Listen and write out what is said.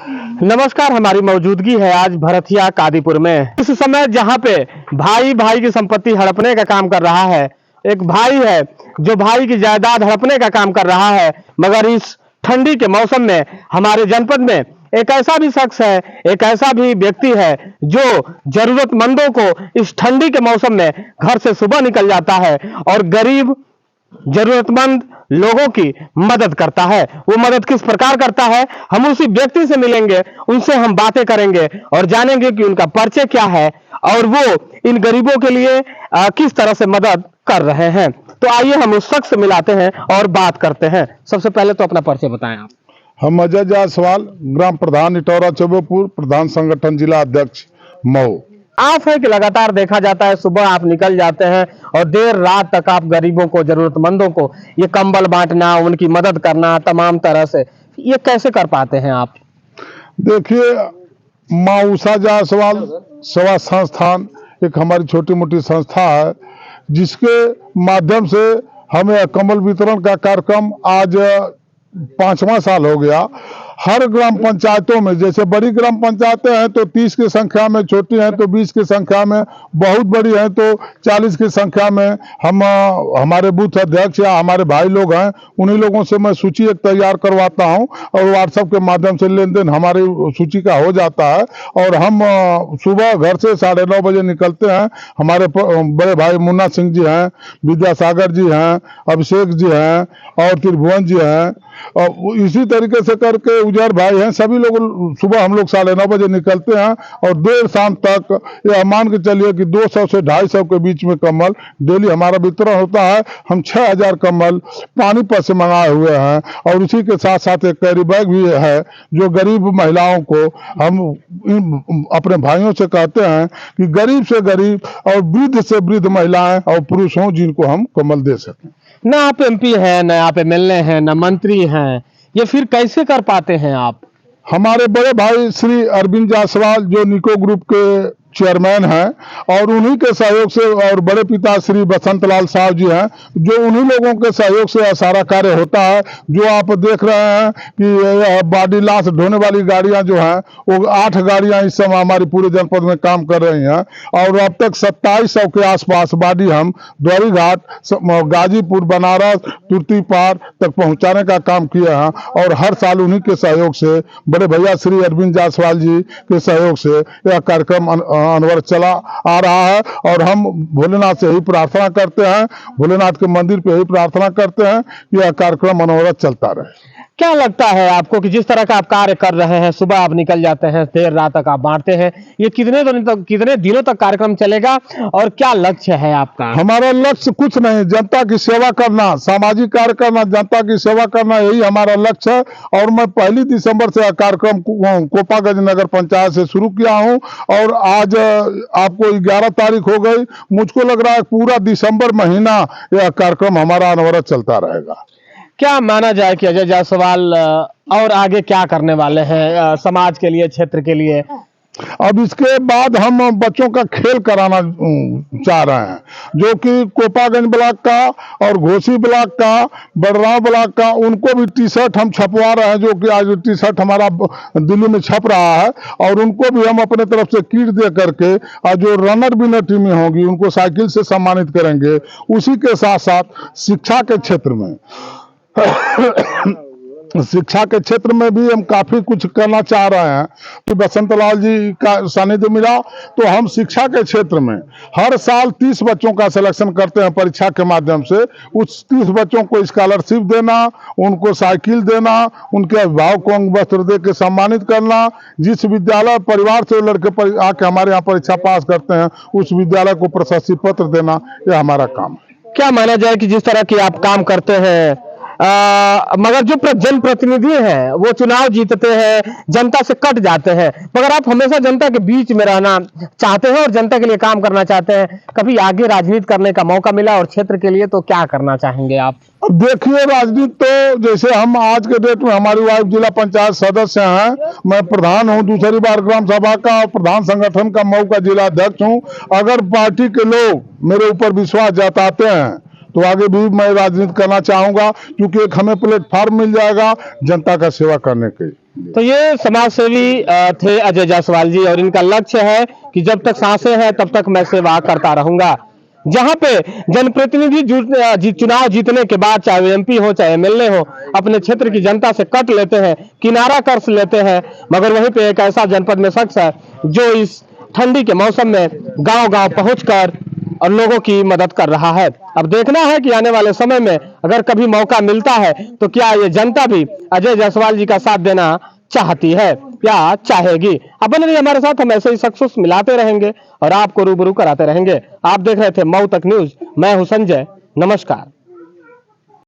नमस्कार। हमारी मौजूदगी है आज भरथिया कादीपुर में। इस समय जहां पे भाई भाई की संपत्ति हड़पने का काम कर रहा है। एक भाई है जो भाई की जायदाद हड़पने का काम कर रहा है, मगर इस ठंडी के मौसम में हमारे जनपद में एक ऐसा भी शख्स है, एक ऐसा भी व्यक्ति है जो जरूरतमंदों को इस ठंडी के मौसम में घर से सुबह निकल जाता है और गरीब जरूरतमंद लोगों की मदद करता है। वो मदद किस प्रकार करता है, हम उसी व्यक्ति से मिलेंगे, उनसे हम बातें करेंगे और जानेंगे कि उनका परिचय क्या है और वो इन गरीबों के लिए किस तरह से मदद कर रहे हैं। तो आइए हम उस शख्स से मिलाते हैं और बात करते हैं। सबसे पहले तो अपना परिचय बताएं आप। हम अजय जायसवाल, ग्राम प्रधान इटौरा चौबेपुर, प्रधान संगठन जिला अध्यक्ष मऊ। आप है कि लगातार देखा जाता है सुबह आप निकल जाते हैं और देर रात तक आप गरीबों को, जरूरतमंदों को ये कंबल बांटना, उनकी मदद करना तमाम तरह से, ये कैसे कर पाते हैं आप? देखिए, माँ उषा जायसवाल सेवा संस्थान एक हमारी छोटी मोटी संस्था है, जिसके माध्यम से हमें कंबल वितरण का कार्यक्रम आज 5वां साल हो गया। हर ग्राम पंचायतों में, जैसे बड़ी ग्राम पंचायतें हैं तो 30 की संख्या में, छोटी हैं तो 20 की संख्या में, बहुत बड़ी हैं तो 40 की संख्या में, हम हमारे बूथ अध्यक्ष या हमारे भाई लोग हैं, उन्हीं लोगों से मैं सूची एक तैयार करवाता हूं और व्हाट्सएप के माध्यम से लेन देन हमारी सूची का हो जाता है। और हम सुबह घर से 9:30 बजे निकलते हैं। हमारे बड़े भाई मुन्ना सिंह जी हैं, विद्यासागर जी हैं, अभिषेक जी हैं और त्रिभुवन जी हैं, और इसी तरीके से करके उजर भाई हैं। सभी लोग सुबह हम लोग 9:30 बजे निकलते हैं और देर शाम तक, ये मान के चलिए कि 200 से 250 के बीच में कम्बल डेली हमारा वितरण होता है। हम 6000 कम्बल पानीपत से मंगाए हुए हैं और उसी के साथ साथ एक कैरी बैग भी है जो गरीब महिलाओं को हम अपने भाइयों से कहते हैं कि गरीब से गरीब और वृद्ध से वृद्ध महिलाएं और पुरुष हों जिनको हम कम्बल दे सकें। ना आप एमपी हैं, ना आप एमएलए हैं, ना मंत्री हैं, ये फिर कैसे कर पाते हैं आप? हमारे बड़े भाई श्री अरविंद जायसवाल जो निको ग्रुप के चेयरमैन हैं और उन्हीं के सहयोग से, और बड़े पिता श्री बसंत लाल साहब जी हैं जो उन्हीं लोगों के सहयोग से यह सारा कार्य होता है। जो आप देख रहे हैं कि बॉडी लाश ढोने वाली गाड़ियां जो हैं वो 8 गाड़ियां इस समय हमारी पूरे जनपद में काम कर रही हैं और अब तक 2700 के आसपास बॉडी हम द्वारी घाट, गाजीपुर, बनारस, तुर्तीपार तक पहुंचाने का काम किए हैं। और हर साल उन्हीं के सहयोग से, बड़े भैया श्री अरविंद जायसवाल जी के सहयोग से यह कार्यक्रम अनवरत चला आ रहा है। और हम भोलेनाथ से ही प्रार्थना करते हैं, भोलेनाथ के मंदिर पे ही प्रार्थना करते हैं कि यह कार्यक्रम अनवरत चलता रहे। क्या लगता है आपको कि जिस तरह का आप कार्य कर रहे हैं, सुबह आप निकल जाते हैं, देर रात तक आप बांटते हैं, ये कितने दिनों तक कार्यक्रम चलेगा और क्या लक्ष्य है आपका? हमारा लक्ष्य कुछ नहीं, जनता की सेवा करना, सामाजिक कार्य करना, जनता की सेवा करना, यही हमारा लक्ष्य है। और मैं 1 दिसंबर से कार्यक्रम कोपागंज नगर पंचायत से शुरू किया हूं और आज आपको 11 तारीख हो गई। मुझको लग रहा है पूरा दिसंबर महीना यह कार्यक्रम हमारा अनवरत चलता रहेगा। क्या माना जाए कि अजय जायसवाल और आगे क्या करने वाले हैं समाज के लिए, क्षेत्र के लिए? अब इसके बाद हम बच्चों का खेल कराना चाह रहे हैं, जो कि कोपागंज ब्लॉक का और घोसी ब्लॉक का, बड़राव ब्लॉक का, उनको भी टी-शर्ट हम छपवा रहे हैं, जो कि आज टी-शर्ट हमारा दिल्ली में छप रहा है। और उनको भी हम अपने तरफ से किट दे करके, और जो रनर विनर टीमें होंगी उनको साइकिल से सम्मानित करेंगे। उसी के साथ साथ शिक्षा के क्षेत्र में शिक्षा के क्षेत्र में भी हम काफी कुछ करना चाह रहे हैं। तो बसंत लाल जी का सानिध्य मिला तो हम शिक्षा के क्षेत्र में हर साल 30 बच्चों का सिलेक्शन करते हैं परीक्षा के माध्यम से। उस 30 बच्चों को स्कॉलरशिप देना, उनको साइकिल देना, उनके अभिभावक को अंग वस्त्र दे के सम्मानित करना। जिस विद्यालय परिवार से लड़के आके हमारे यहाँ परीक्षा पास करते हैं उस विद्यालय को प्रशस्ति पत्र देना, यह हमारा काम है। क्या माना जाए कि जिस तरह की आप काम करते हैं, मगर जो जनप्रतिनिधि हैं वो चुनाव जीतते हैं, जनता से कट जाते हैं, मगर आप हमेशा जनता के बीच में रहना चाहते हैं और जनता के लिए काम करना चाहते हैं। कभी आगे राजनीति करने का मौका मिला और क्षेत्र के लिए तो क्या करना चाहेंगे आप? अब देखिए, राजनीति तो जैसे हम आज के डेट में, हमारी वाइफ जिला पंचायत सदस्य हैं, मैं प्रधान हूं दूसरी बार ग्राम सभा का और प्रधान संगठन का मऊ का जिला अध्यक्ष हूं। अगर पार्टी के लोग मेरे ऊपर विश्वास जताते हैं तो आगे भी मैं राजनीति करना चाहूंगा, क्योंकि एक हमें प्लेटफॉर्म मिल जाएगा जनता का सेवा करने के। तो ये समाज सेवी थे अजय जायसवाल जी, और इनका लक्ष्य है कि जब तक सांसें हैं तब तक मैं सेवा करता रहूंगा। जहां पे जनप्रतिनिधि चुनाव जीतने के बाद, चाहे वो एमपी हो चाहे एमएलए हो, अपने क्षेत्र की जनता से कट लेते हैं, किनारा कर लेते हैं, मगर वहीं पे एक ऐसा जनपद में शख्स है जो इस ठंडी के मौसम में गांव-गांव पहुंचकर और लोगों की मदद कर रहा है। अब देखना है कि आने वाले समय में अगर कभी मौका मिलता है तो क्या ये जनता भी अजय जायसवाल जी का साथ देना चाहती है या चाहेगी। अब बने रहिए हमारे साथ, हम ऐसे ही शख्स मिलाते रहेंगे और आपको रूबरू कराते रहेंगे। आप देख रहे थे मऊ तक न्यूज, मैं हूं संजय, नमस्कार।